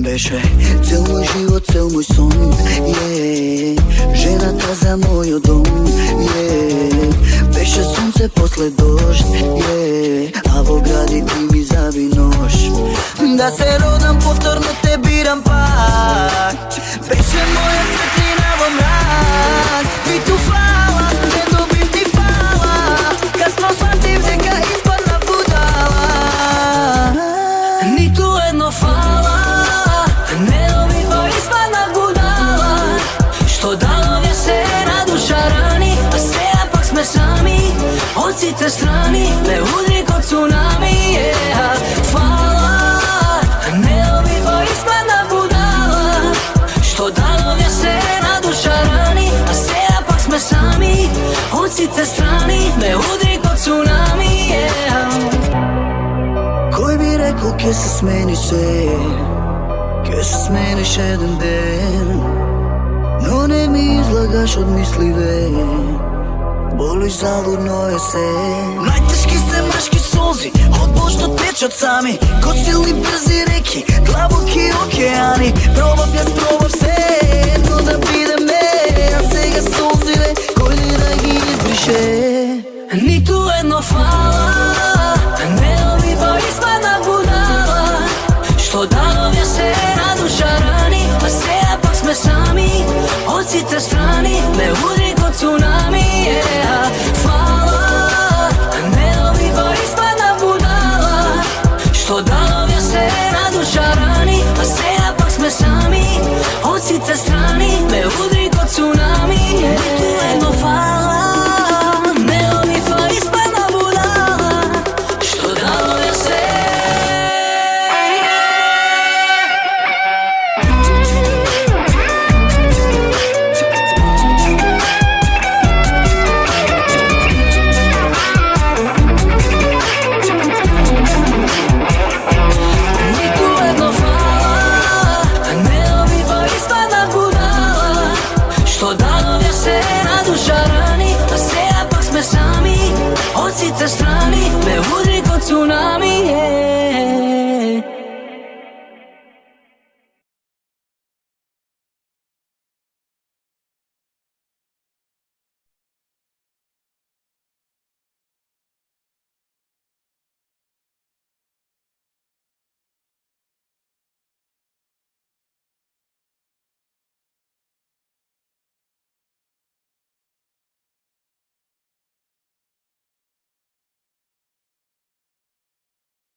Беше цел мој живот, цел мој сон, жената за мојот дом, беше сонце после дожд, а во гради ти ми заби нож. Да се родам повторно, те бирам пак, беше моја светлина во мрак. И ту фала, не добив ти фала, касно сватив дека испадна будала. Ниту едно фала, не добива, испадна будала. Што дановја се на душа рани, а сега пак сме сами. Од сите страни ме удри ко цунами. Фала, не добива, испадна будала. Што дановја се на душа рани, а сега пак сме сами. Од сите страни ме удри ко цунами. Кој би рекол ке се смени се, ке се смениш еден ден, но не ми излагаш од мисливе, болиш залудно е се. Најтешки се машки солзи, од бол што течат сами, ко силни брзи реки, длабоки океани. Пробав јас, пробав се, но да бидеме, а сега солзиве, кој ли да ги избрише. Ниту едно фала, не добива, испадна будала. Што дановја се на душа рани, а сега пак сме сами. Од сите страни ме удри ко цунами. Фала, не добива, испадна будала. Што дановја се на душа рани, а сега пак сме сами. Од сите страни ме удри ко цунами. Ниту едно фала, не добива, испадна будала. Што дановја се. Што дановја се на душа рани, а сега пак сме сами. Од сите страни ме удри ко цунами.